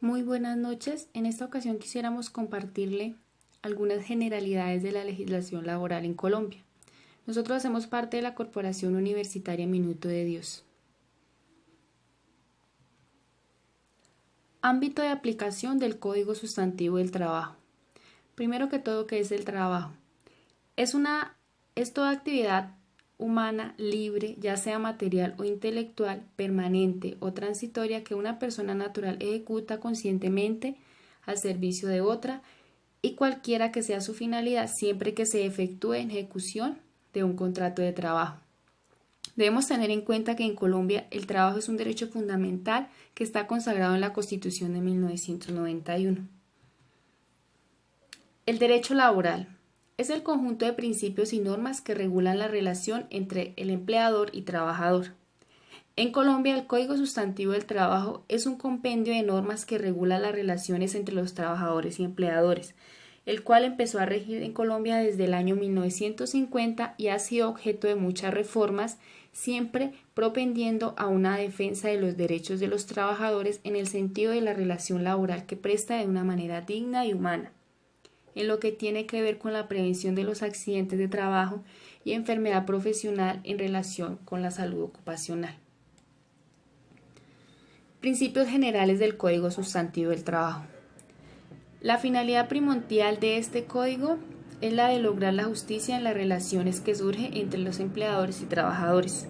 Muy buenas noches. En esta ocasión quisiéramos compartirle algunas generalidades de la legislación laboral en Colombia. Nosotros hacemos parte de la Corporación Universitaria Minuto de Dios. Ámbito de aplicación del Código Sustantivo del Trabajo. Primero que todo, ¿qué es el trabajo? Es toda actividad humana libre, ya sea material o intelectual, permanente o transitoria, que una persona natural ejecuta conscientemente al servicio de otra y cualquiera que sea su finalidad, siempre que se efectúe en ejecución de un contrato de trabajo. Debemos tener en cuenta que en Colombia el trabajo es un derecho fundamental que está consagrado en la Constitución de 1991. El derecho laboral es el conjunto de principios y normas que regulan la relación entre el empleador y trabajador. En Colombia, el Código Sustantivo del Trabajo es un compendio de normas que regula las relaciones entre los trabajadores y empleadores, el cual empezó a regir en Colombia desde el año 1950 y ha sido objeto de muchas reformas, siempre propendiendo a una defensa de los derechos de los trabajadores en el sentido de la relación laboral que presta de una manera digna y humana, en lo que tiene que ver con la prevención de los accidentes de trabajo y enfermedad profesional en relación con la salud ocupacional. Principios generales del Código Sustantivo del Trabajo. La finalidad primordial de este código es la de lograr la justicia en las relaciones que surgen entre los empleadores y trabajadores.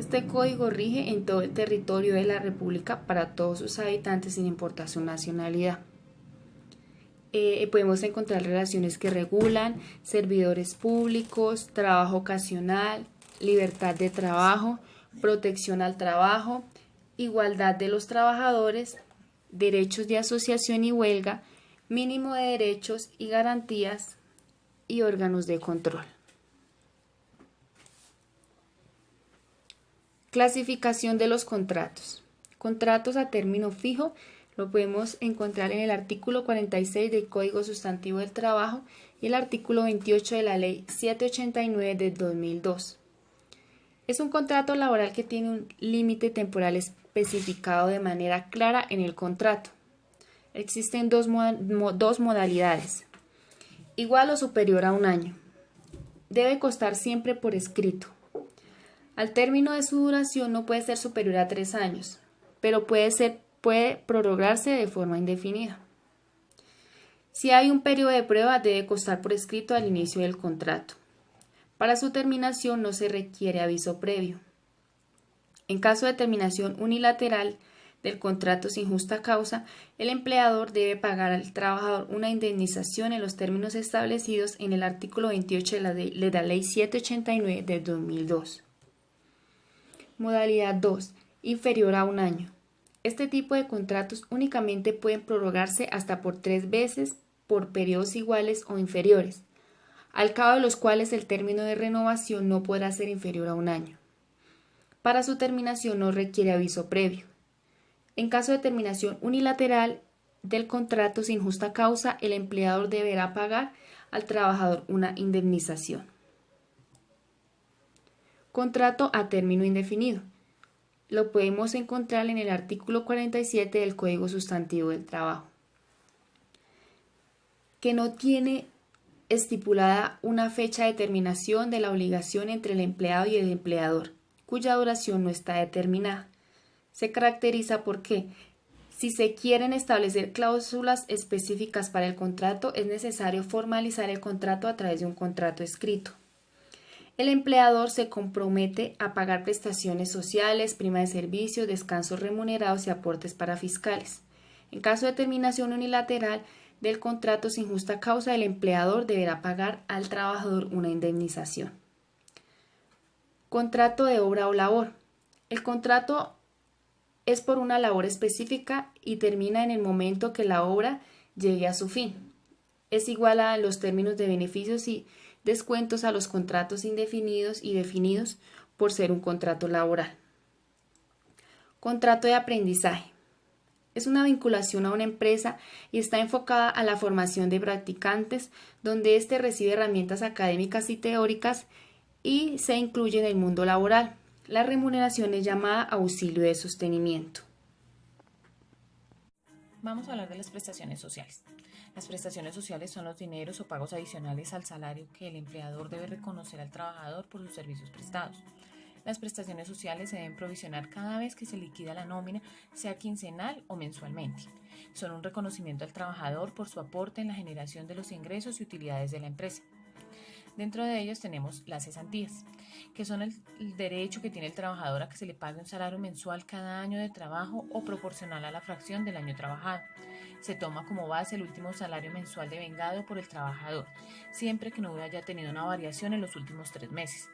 Este código rige en todo el territorio de la República para todos sus habitantes sin importar su nacionalidad. Podemos encontrar relaciones que regulan servidores públicos, trabajo ocasional, libertad de trabajo, protección al trabajo, igualdad de los trabajadores, derechos de asociación y huelga, mínimo de derechos y garantías y órganos de control. Clasificación de los contratos. Contratos a término fijo lo podemos encontrar en el artículo 46 del Código Sustantivo del Trabajo y el artículo 28 de la Ley 789 de 2002. Es un contrato laboral que tiene un límite temporal especificado de manera clara en el contrato. Existen dos modalidades, igual o superior a un año. Debe constar siempre por escrito. Al término de su duración no puede ser superior a 3 años, pero puede prorrogarse de forma indefinida. Si hay un periodo de prueba, debe constar por escrito al inicio del contrato. Para su terminación no se requiere aviso previo. En caso de terminación unilateral del contrato sin justa causa, el empleador debe pagar al trabajador una indemnización en los términos establecidos en el artículo 28 de la Ley 789 de 2002. Modalidad 2. Inferior a un año. Este tipo de contratos únicamente pueden prorrogarse hasta por 3 veces por periodos iguales o inferiores, al cabo de los cuales el término de renovación no podrá ser inferior a un año. Para su terminación no requiere aviso previo. En caso de terminación unilateral del contrato sin justa causa, el empleador deberá pagar al trabajador una indemnización. Contrato a término indefinido. Lo podemos encontrar en el artículo 47 del Código Sustantivo del Trabajo, que no tiene estipulada una fecha de terminación de la obligación entre el empleado y el empleador, cuya duración no está determinada. Se caracteriza porque, si se quieren establecer cláusulas específicas para el contrato, es necesario formalizar el contrato a través de un contrato escrito. El empleador se compromete a pagar prestaciones sociales, prima de servicios, descansos remunerados y aportes para fiscales. En caso de terminación unilateral del contrato sin justa causa, el empleador deberá pagar al trabajador una indemnización. Contrato de obra o labor. El contrato es por una labor específica y termina en el momento que la obra llegue a su fin. Es igual a los términos de beneficios y descuentos a los contratos indefinidos y definidos por ser un contrato laboral. Contrato de aprendizaje. Es una vinculación a una empresa y está enfocada a la formación de practicantes, donde éste recibe herramientas académicas y teóricas y se incluye en el mundo laboral. La remuneración es llamada auxilio de sostenimiento. Vamos a hablar de las prestaciones sociales. Las prestaciones sociales son los dineros o pagos adicionales al salario que el empleador debe reconocer al trabajador por sus servicios prestados. Las prestaciones sociales se deben provisionar cada vez que se liquida la nómina, sea quincenal o mensualmente. Son un reconocimiento al trabajador por su aporte en la generación de los ingresos y utilidades de la empresa. Dentro de ellos tenemos las cesantías, que son el derecho que tiene el trabajador a que se le pague un salario mensual cada año de trabajo o proporcional a la fracción del año trabajado. Se toma como base el último salario mensual devengado por el trabajador, siempre que no haya tenido una variación en los últimos 3 meses.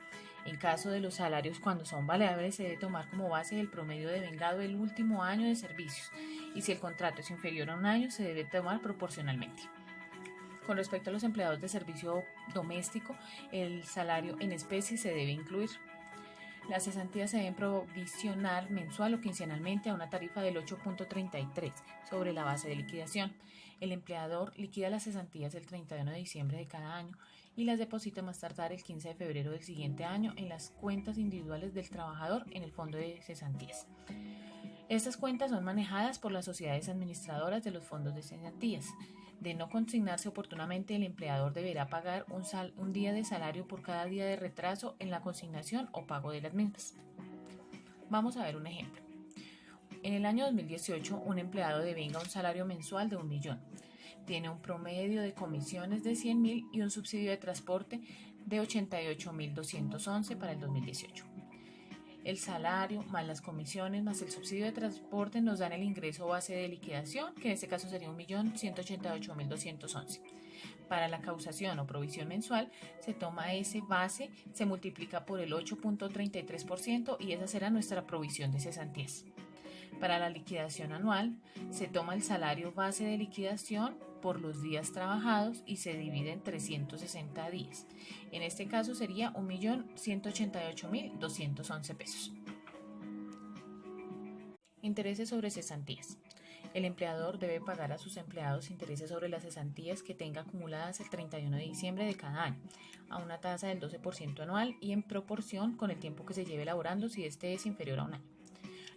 En caso de los salarios cuando son variables, se debe tomar como base el promedio devengado del último año de servicios, y si el contrato es inferior a un año, se debe tomar proporcionalmente. Con respecto a los empleados de servicio doméstico, el salario en especie se debe incluir. Las cesantías se deben provisionar mensual o quincenalmente a una tarifa del 8.33 sobre la base de liquidación. El empleador liquida las cesantías el 31 de diciembre de cada año y las deposita más tardar el 15 de febrero del siguiente año en las cuentas individuales del trabajador en el fondo de cesantías. Estas cuentas son manejadas por las sociedades administradoras de los fondos de cesantías. De no consignarse oportunamente, el empleador deberá pagar un día de salario por cada día de retraso en la consignación o pago de las mismas. Vamos a ver un ejemplo. En el año 2018, un empleado devenga un salario mensual de 1 millón. Tiene un promedio de comisiones de 100.000 y un subsidio de transporte de 88.211 para el 2018. El salario más las comisiones más el subsidio de transporte nos dan el ingreso base de liquidación, que en este caso sería 1.188.211. Para la causación o provisión mensual se toma ese base, se multiplica por el 8.33% y esa será nuestra provisión de cesantías. Para la liquidación anual se toma el salario base de liquidación por los días trabajados y se divide en 360 días. En este caso sería 1.188.211 pesos. Intereses sobre cesantías. El empleador debe pagar a sus empleados intereses sobre las cesantías que tenga acumuladas el 31 de diciembre de cada año, a una tasa del 12% anual y en proporción con el tiempo que se lleve elaborando si este es inferior a un año.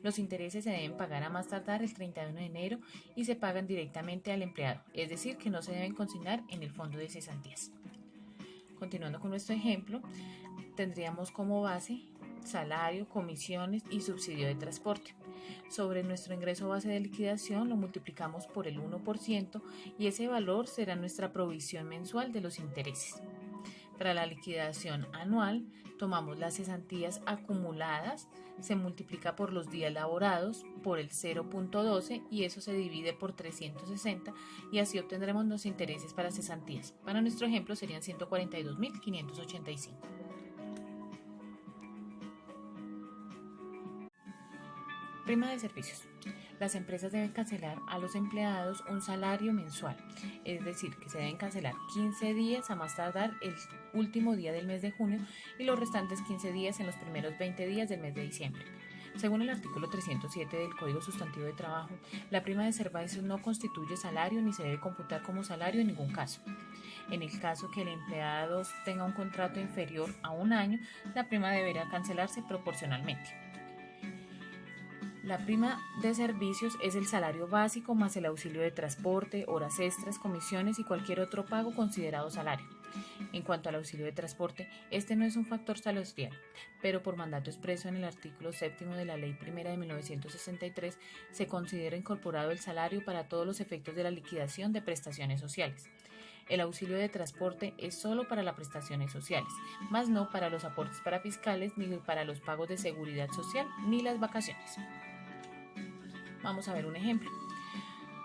Los intereses se deben pagar a más tardar el 31 de enero y se pagan directamente al empleado, es decir, que no se deben consignar en el fondo de cesantías. Continuando con nuestro ejemplo, tendríamos como base salario, comisiones y subsidio de transporte. Sobre nuestro ingreso base de liquidación lo multiplicamos por el 1% y ese valor será nuestra provisión mensual de los intereses. Para la liquidación anual, tomamos las cesantías acumuladas, se multiplica por los días laborados por el 0.12 y eso se divide por 360 y así obtendremos los intereses para cesantías. Para nuestro ejemplo serían 142.585. Prima de servicios. Las empresas deben cancelar a los empleados un salario mensual, es decir, que se deben cancelar 15 días a más tardar el último día del mes de junio y los restantes 15 días en los primeros 20 días del mes de diciembre. Según el artículo 307 del Código Sustantivo de Trabajo, la prima de servicios no constituye salario ni se debe computar como salario en ningún caso. En el caso que el empleado tenga un contrato inferior a un año, la prima deberá cancelarse proporcionalmente. La prima de servicios es el salario básico más el auxilio de transporte, horas extras, comisiones y cualquier otro pago considerado salario. En cuanto al auxilio de transporte, este no es un factor salarial, pero por mandato expreso en el artículo 7 de la Ley Primera de 1963 se considera incorporado el salario para todos los efectos de la liquidación de prestaciones sociales. El auxilio de transporte es solo para las prestaciones sociales, más no para los aportes para fiscales, ni para los pagos de seguridad social, ni las vacaciones. Vamos a ver un ejemplo.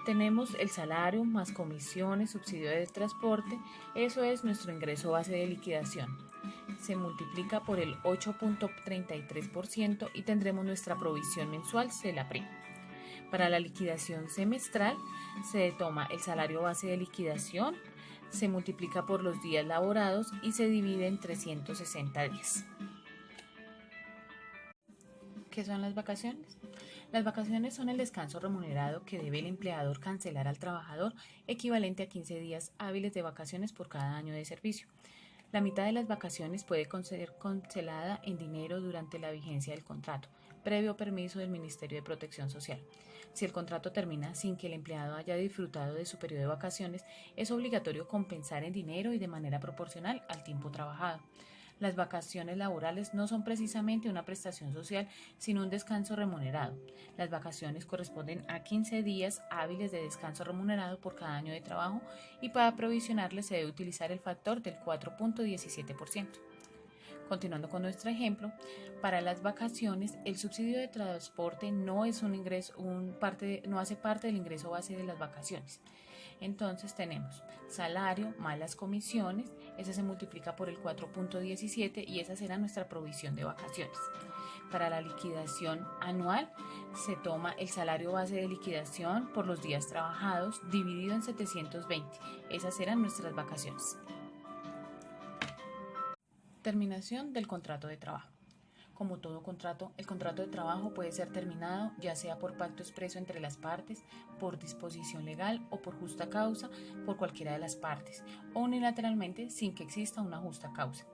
Tenemos el salario más comisiones, subsidio de transporte, eso es nuestro ingreso base de liquidación. Se multiplica por el 8.33% y tendremos nuestra provisión mensual, se la prima. Para la liquidación semestral se toma el salario base de liquidación, se multiplica por los días laborados y se divide en 360 días. ¿Qué son las vacaciones? Las vacaciones son el descanso remunerado que debe el empleador cancelar al trabajador, equivalente a 15 días hábiles de vacaciones por cada año de servicio. La mitad de las vacaciones puede ser cancelada en dinero durante la vigencia del contrato, previo permiso del Ministerio de Protección Social. Si el contrato termina sin que el empleado haya disfrutado de su periodo de vacaciones, es obligatorio compensar en dinero y de manera proporcional al tiempo trabajado. Las vacaciones laborales no son precisamente una prestación social, sino un descanso remunerado. Las vacaciones corresponden a 15 días hábiles de descanso remunerado por cada año de trabajo y para provisionarles se debe utilizar el factor del 4.17%. Continuando con nuestro ejemplo, para las vacaciones el subsidio de transporte no es no hace parte del ingreso base de las vacaciones. Entonces tenemos salario más las comisiones, ese se multiplica por el 4.17 y esa será nuestra provisión de vacaciones. Para la liquidación anual se toma el salario base de liquidación por los días trabajados dividido en 720, esas serán nuestras vacaciones. Terminación del contrato de trabajo. Como todo contrato, el contrato de trabajo puede ser terminado ya sea por pacto expreso entre las partes, por disposición legal o por justa causa por cualquiera de las partes, o unilateralmente sin que exista una justa causa.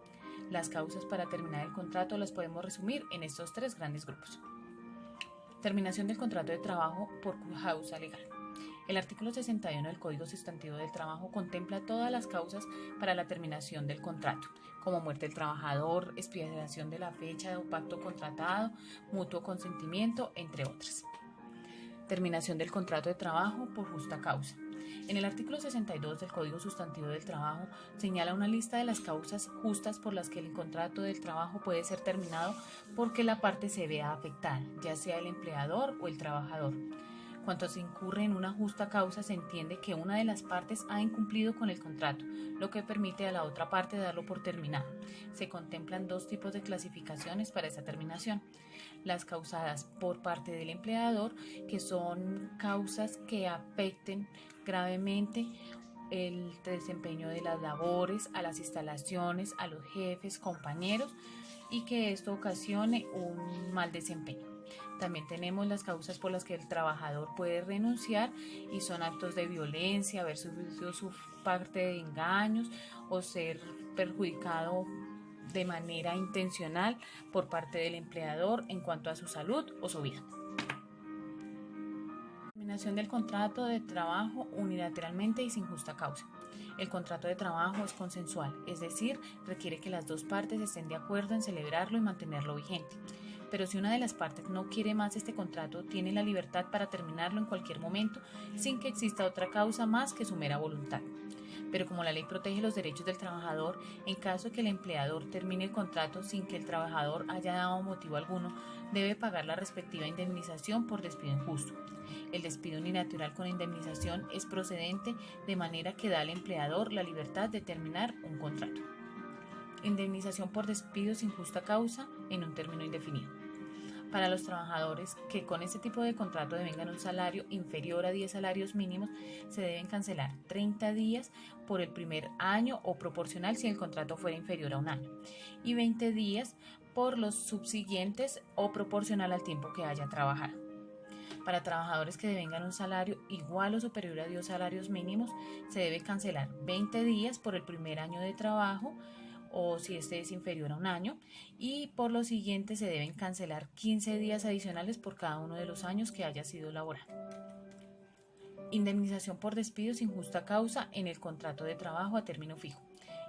Las causas para terminar el contrato las podemos resumir en estos tres grandes grupos. Terminación del contrato de trabajo por causa legal. El artículo 61 del Código Sustantivo del Trabajo contempla todas las causas para la terminación del contrato, como muerte del trabajador, expiración de la fecha o pacto contratado, mutuo consentimiento, entre otras. Terminación del contrato de trabajo por justa causa. En el artículo 62 del Código Sustantivo del Trabajo señala una lista de las causas justas por las que el contrato del trabajo puede ser terminado porque la parte se vea afectada, ya sea el empleador o el trabajador. Cuando se incurre en una justa causa, se entiende que una de las partes ha incumplido con el contrato, lo que permite a la otra parte darlo por terminado. Se contemplan dos tipos de clasificaciones para esta terminación. Las causadas por parte del empleador, que son causas que afecten gravemente el desempeño de las labores, a las instalaciones, a los jefes, compañeros, y que esto ocasione un mal desempeño. También tenemos las causas por las que el trabajador puede renunciar y son actos de violencia, haber sufrido su parte de engaños o ser perjudicado de manera intencional por parte del empleador en cuanto a su salud o su vida. Terminación del contrato de trabajo unilateralmente y sin justa causa. El contrato de trabajo es consensual, es decir, requiere que las dos partes estén de acuerdo en celebrarlo y mantenerlo vigente. Pero si una de las partes no quiere más este contrato, tiene la libertad para terminarlo en cualquier momento sin que exista otra causa más que su mera voluntad. Pero como la ley protege los derechos del trabajador, en caso de que el empleador termine el contrato sin que el trabajador haya dado motivo alguno, debe pagar la respectiva indemnización por despido injusto. El despido unilateral con indemnización es procedente de manera que da al empleador la libertad de terminar un contrato. Indemnización por despido sin justa causa en un término indefinido. Para los trabajadores que con este tipo de contrato devengan un salario inferior a 10 salarios mínimos, se deben cancelar 30 días por el primer año o proporcional si el contrato fuera inferior a un año, y 20 días por los subsiguientes o proporcional al tiempo que haya trabajado. Para trabajadores que devengan un salario igual o superior a 10 salarios mínimos, se debe cancelar 20 días por el primer año de trabajo, o si este es inferior a un año, y por lo siguiente se deben cancelar 15 días adicionales por cada uno de los años que haya sido laboral. Indemnización por despido sin justa causa en el contrato de trabajo a término fijo.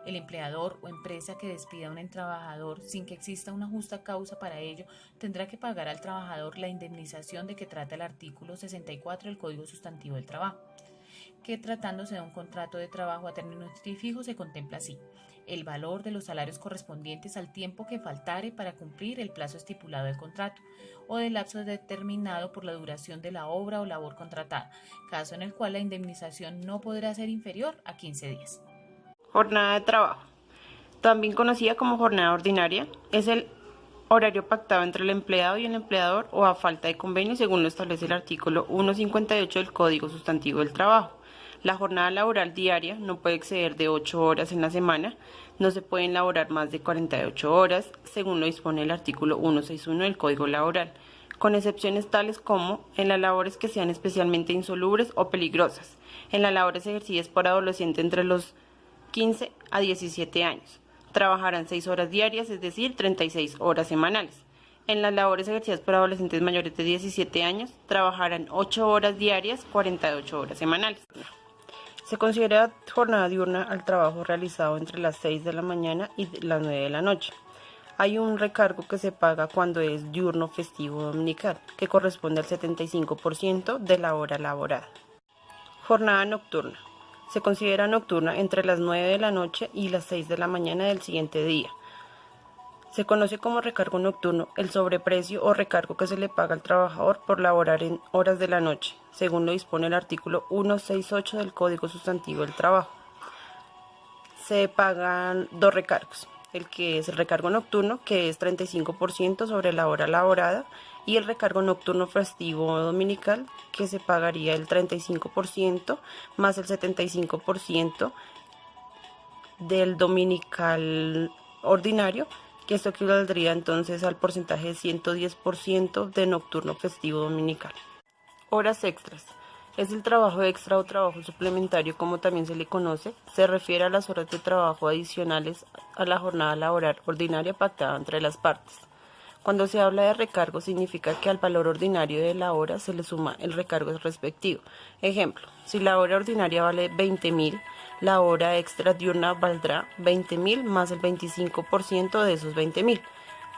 El empleador o empresa que despida a un trabajador sin que exista una justa causa para ello tendrá que pagar al trabajador la indemnización de que trata el artículo 64 del Código Sustantivo del Trabajo, que tratándose de un contrato de trabajo a término fijo se contempla así: el valor de los salarios correspondientes al tiempo que faltare para cumplir el plazo estipulado del contrato o del lapso determinado por la duración de la obra o labor contratada, caso en el cual la indemnización no podrá ser inferior a 15 días. Jornada de trabajo, también conocida como jornada ordinaria, es el horario pactado entre el empleado y el empleador o a falta de convenio según lo establece el artículo 158 del Código Sustantivo del Trabajo. La jornada laboral diaria no puede exceder de 8 horas en la semana, no se pueden laborar más de 48 horas, según lo dispone el artículo 161 del Código Laboral, con excepciones tales como en las labores que sean especialmente insalubres o peligrosas, en las labores ejercidas por adolescentes entre los 15 a 17 años. Trabajarán 6 horas diarias, es decir, 36 horas semanales. En las labores ejercidas por adolescentes mayores de 17 años, trabajarán 8 horas diarias, 48 horas semanales. Se considera jornada diurna al trabajo realizado entre las 6 de la mañana y las 9 de la noche. Hay un recargo que se paga cuando es diurno, festivo o dominical, que corresponde al 75% de la hora laborada. Jornada nocturna. Se considera nocturna entre las 9 de la noche y las 6 de la mañana del siguiente día. Se conoce como recargo nocturno el sobreprecio o recargo que se le paga al trabajador por laborar en horas de la noche, según lo dispone el artículo 168 del Código Sustantivo del Trabajo. Se pagan dos recargos, el que es el recargo nocturno, que es 35% sobre la hora laborada, y el recargo nocturno festivo o dominical, que se pagaría el 35% más el 75% del dominical ordinario, que esto equivaldría entonces al porcentaje de 110% de nocturno festivo dominical. Horas extras. Es el trabajo extra o trabajo suplementario, como también se le conoce. Se refiere a las horas de trabajo adicionales a la jornada laboral ordinaria pactada entre las partes. Cuando se habla de recargo, significa que al valor ordinario de la hora se le suma el recargo respectivo. Ejemplo, si la hora ordinaria vale 20.000, la hora extra diurna valdrá 20.000 más el 25% de esos 20.000.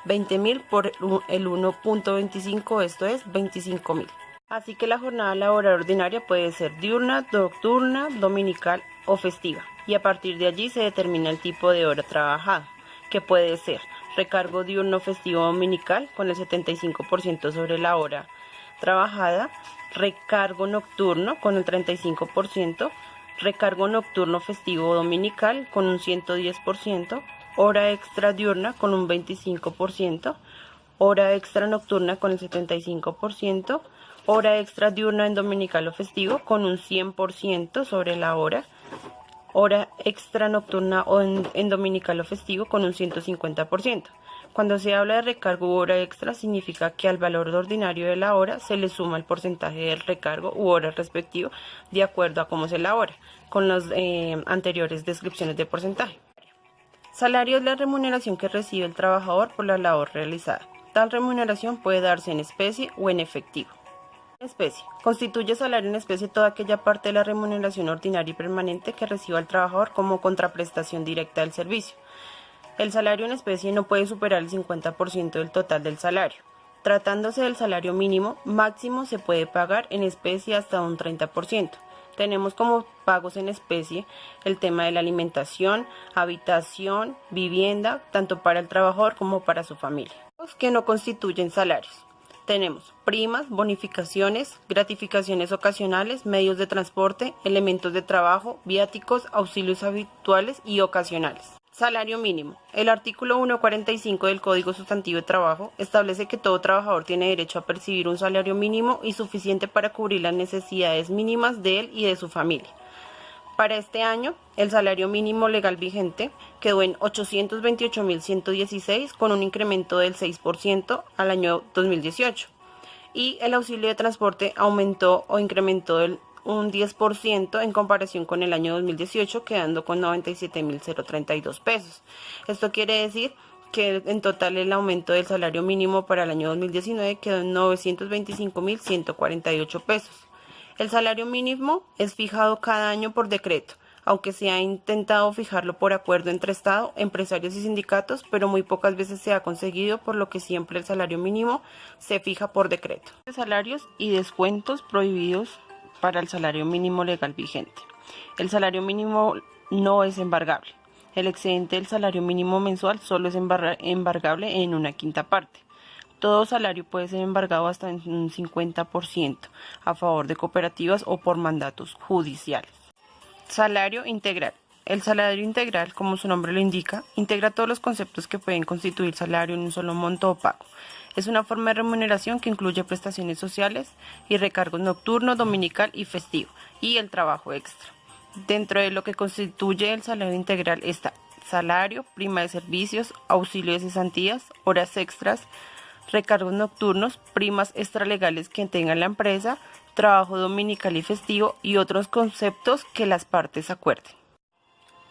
20.000 por el 1.25, esto es 25.000. Así que la jornada laboral ordinaria puede ser diurna, nocturna, dominical o festiva. Y a partir de allí se determina el tipo de hora trabajada, que puede ser recargo diurno festivo dominical con el 75% sobre la hora trabajada, recargo nocturno con el 35%, recargo nocturno festivo dominical con un 110%, hora extra diurna con un 25%, hora extra nocturna con el 75%, hora extra diurna en dominical o festivo con un 100% sobre la hora extra nocturna o en dominical o festivo con un 150%. Cuando se habla de recargo u hora extra, significa que al valor ordinario de la hora se le suma el porcentaje del recargo u hora respectivo de acuerdo a cómo se elabora, con las anteriores descripciones de porcentaje. Salario es la remuneración que recibe el trabajador por la labor realizada. Tal remuneración puede darse en especie o en efectivo. Especie. Constituye salario en especie toda aquella parte de la remuneración ordinaria y permanente que reciba el trabajador como contraprestación directa del servicio. El salario en especie no puede superar el 50% del total del salario. Tratándose del salario mínimo, máximo se puede pagar en especie hasta un 30%. Tenemos como pagos en especie el tema de la alimentación, habitación, vivienda, tanto para el trabajador como para su familia. Los que no constituyen salarios. Tenemos primas, bonificaciones, gratificaciones ocasionales, medios de transporte, elementos de trabajo, viáticos, auxilios habituales y ocasionales. Salario mínimo. El artículo 145 del Código Sustantivo de Trabajo establece que todo trabajador tiene derecho a percibir un salario mínimo y suficiente para cubrir las necesidades mínimas de él y de su familia. Para este año, el salario mínimo legal vigente quedó en 828.116 con un incremento del 6% al año 2018 y el auxilio de transporte aumentó o incrementó un 10% en comparación con el año 2018, quedando con 97.032 pesos. Esto quiere decir que en total el aumento del salario mínimo para el año 2019 quedó en 925.148 pesos. El salario mínimo es fijado cada año por decreto, aunque se ha intentado fijarlo por acuerdo entre Estado, empresarios y sindicatos, pero muy pocas veces se ha conseguido, por lo que siempre el salario mínimo se fija por decreto. Salarios y descuentos prohibidos para el salario mínimo legal vigente. El salario mínimo no es embargable. El excedente del salario mínimo mensual solo es embargable en una quinta parte. Todo salario puede ser embargado hasta en un 50% a favor de cooperativas o por mandatos judiciales. Salario integral. El salario integral, como su nombre lo indica, integra todos los conceptos que pueden constituir salario en un solo monto o pago. Es una forma de remuneración que incluye prestaciones sociales y recargos nocturno, dominical y festivo, y el trabajo extra. Dentro de lo que constituye el salario integral está salario, prima de servicios, auxilio de cesantías, horas extras, recargos nocturnos, primas extralegales que tenga la empresa, trabajo dominical y festivo y otros conceptos que las partes acuerden.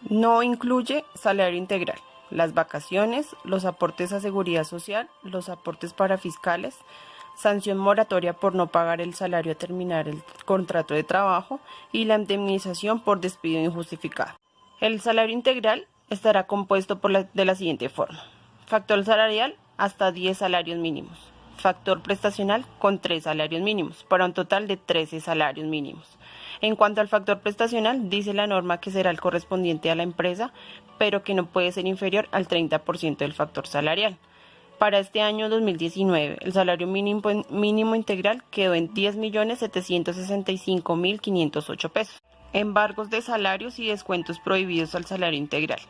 No incluye salario integral las vacaciones, los aportes a seguridad social, los aportes para fiscales, sanción moratoria por no pagar el salario a terminar el contrato de trabajo y la indemnización por despido injustificado. El salario integral estará compuesto de la siguiente forma: factor salarial hasta 10 salarios mínimos, factor prestacional con 3 salarios mínimos, para un total de 13 salarios mínimos. En cuanto al factor prestacional, dice la norma que será el correspondiente a la empresa, pero que no puede ser inferior al 30% del factor salarial. Para este año 2019, el salario mínimo integral quedó en 10.765.508 pesos. Embargos de salarios y descuentos prohibidos al salario integral.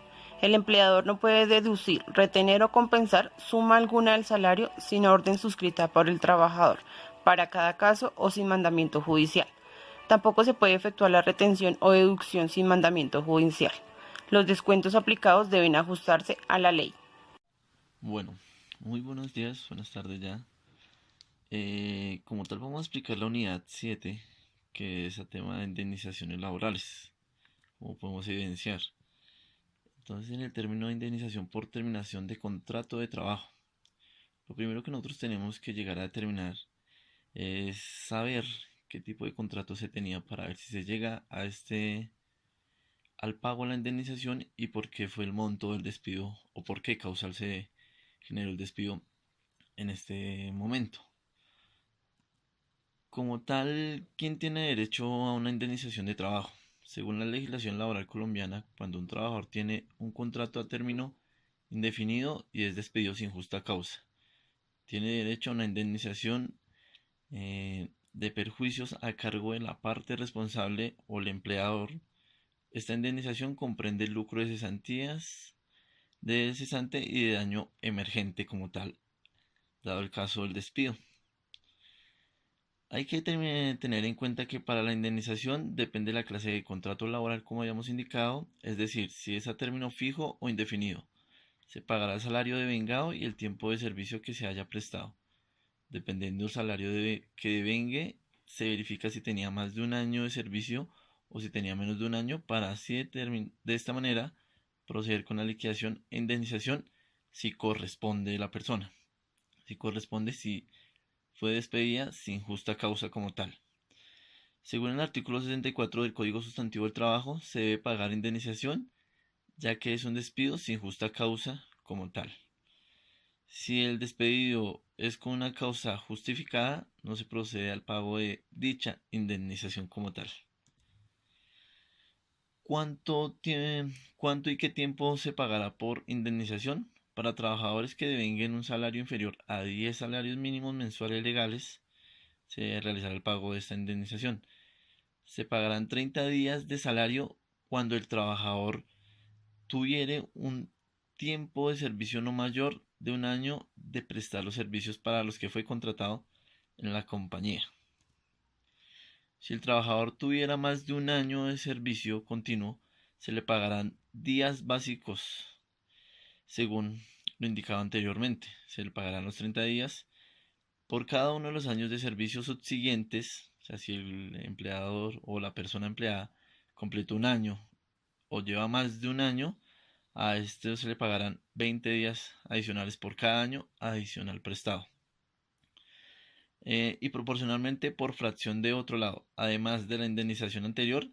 El empleador no puede deducir, retener o compensar suma alguna del salario sin orden suscrita por el trabajador, para cada caso o sin mandamiento judicial. Tampoco se puede efectuar la retención o deducción sin mandamiento judicial. Los descuentos aplicados deben ajustarse a la ley. Bueno, muy buenos días, buenas tardes ya. Como tal vamos a explicar la unidad 7, que es el tema de indemnizaciones laborales, como podemos evidenciar. Entonces, en el término de indemnización por terminación de contrato de trabajo, lo primero que nosotros tenemos que llegar a determinar es saber qué tipo de contrato se tenía para ver si se llega al pago de la indemnización y por qué fue el monto del despido o por qué causal se generó el despido en este momento. Como tal, ¿quién tiene derecho a una indemnización de trabajo? Según la legislación laboral colombiana, cuando un trabajador tiene un contrato a término indefinido y es despedido sin justa causa, tiene derecho a una indemnización de perjuicios a cargo de la parte responsable o el empleador. Esta indemnización comprende el lucro de cesantías, de cesante y de daño emergente como tal, dado el caso del despido. Hay que tener en cuenta que para la indemnización depende de la clase de contrato laboral, como habíamos indicado, es decir, si es a término fijo o indefinido. Se pagará el salario devengado y el tiempo de servicio que se haya prestado. Dependiendo del salario que devengue, se verifica si tenía más de un año de servicio o si tenía menos de un año, para así de esta manera proceder con la liquidación e indemnización si corresponde la persona. Si corresponde, si fue despedida sin justa causa como tal. Según el artículo 64 del Código Sustantivo del Trabajo, se debe pagar indemnización, ya que es un despido sin justa causa como tal. Si el despedido es con una causa justificada, no se procede al pago de dicha indemnización como tal. ¿Cuánto y qué tiempo se pagará por indemnización? Para trabajadores que devenguen un salario inferior a 10 salarios mínimos mensuales legales, se realizará el pago de esta indemnización. Se pagarán 30 días de salario cuando el trabajador tuviere un tiempo de servicio no mayor de un año de prestar los servicios para los que fue contratado en la compañía. Si el trabajador tuviera más de un año de servicio continuo, se le pagarán días básicos, según lo indicado anteriormente. Se le pagarán los 30 días por cada uno de los años de servicio subsiguientes. O sea, si el empleador o la persona empleada completó un año o lleva más de un año, a este se le pagarán 20 días adicionales por cada año adicional prestado. Y proporcionalmente por fracción de otro lado. Además de la indemnización anterior,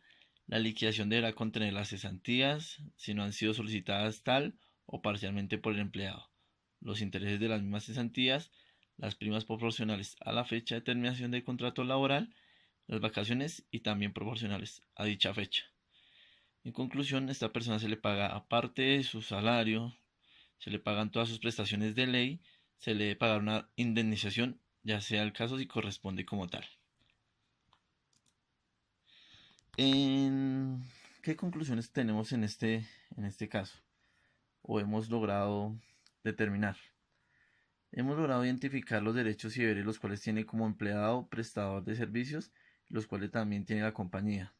la liquidación deberá contener las cesantías si no han sido solicitadas tal o parcialmente por el empleado, los intereses de las mismas cesantías, las primas proporcionales a la fecha de terminación del contrato laboral, las vacaciones y también proporcionales a dicha fecha. En conclusión, a esta persona se le paga, aparte de su salario, se le pagan todas sus prestaciones de ley, se le debe pagar una indemnización, ya sea el caso si corresponde como tal. ¿Qué conclusiones tenemos en este caso? ¿O hemos logrado determinar? Hemos logrado identificar los derechos y deberes los cuales tiene como empleado prestador de servicios, los cuales también tiene la compañía.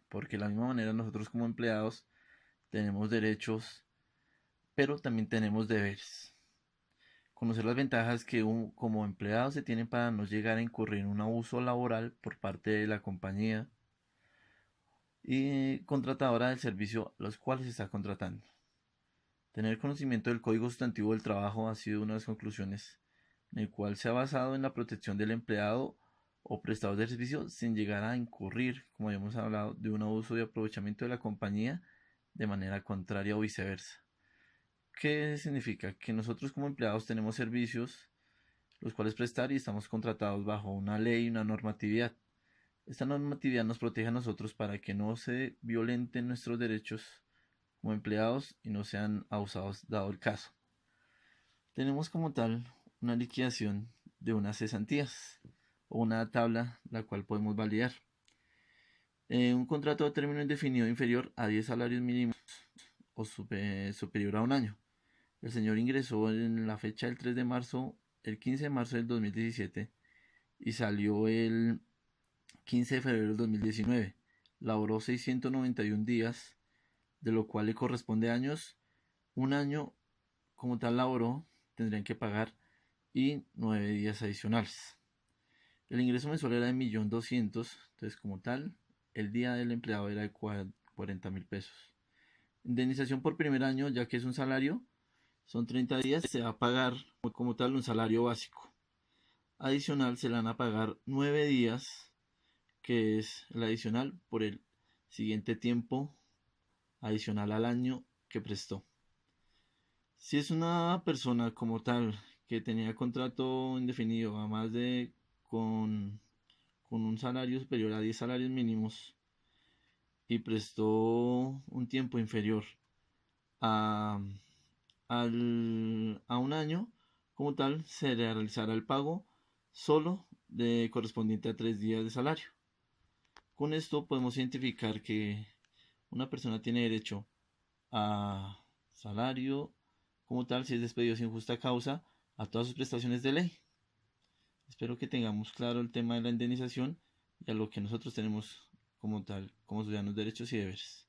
Porque de la misma manera nosotros como empleados tenemos derechos, pero también tenemos deberes. Conocer las ventajas que como empleados se tienen para no llegar a incurrir en un abuso laboral por parte de la compañía y contratadora del servicio los cuales se está contratando. Tener conocimiento del Código Sustantivo del Trabajo ha sido una de las conclusiones en el cual se ha basado en la protección del empleado o prestador de servicio sin llegar a incurrir, como habíamos hablado, de un abuso y aprovechamiento de la compañía de manera contraria o viceversa. ¿Qué significa? Que nosotros como empleados tenemos servicios los cuales prestar y estamos contratados bajo una ley y una normatividad. Esta normatividad nos protege a nosotros para que no se violenten nuestros derechos como empleados y no sean abusados dado el caso. Tenemos como tal una liquidación de unas cesantías o una tabla la cual podemos validar. Un contrato de término indefinido inferior a 10 salarios mínimos o superior a un año. El señor ingresó en la fecha del 3 de marzo, el 15 de marzo del 2017 y salió el 15 de febrero del 2019. Laboró 691 días, de lo cual le corresponde años. Un año como tal laboró, tendrían que pagar y 9 días adicionales. El ingreso mensual era de 1.200.000, entonces como tal, el día del empleado era de 40.000 pesos. Indemnización por primer año, ya que es un salario, son 30 días, se va a pagar como tal un salario básico. Adicional se le van a pagar 9 días, que es el adicional por el siguiente tiempo adicional al año que prestó. Si es una persona como tal que tenía contrato indefinido a más de con un salario superior a 10 salarios mínimos y prestó un tiempo inferior a, a un año, como tal se le realizará el pago solo de correspondiente a 3 días de salario. Con esto podemos identificar que una persona tiene derecho a salario como tal si es despedido sin justa causa a todas sus prestaciones de ley. Espero que tengamos claro el tema de la indemnización y a lo que nosotros tenemos como tal, como ciudadanos, derechos y deberes.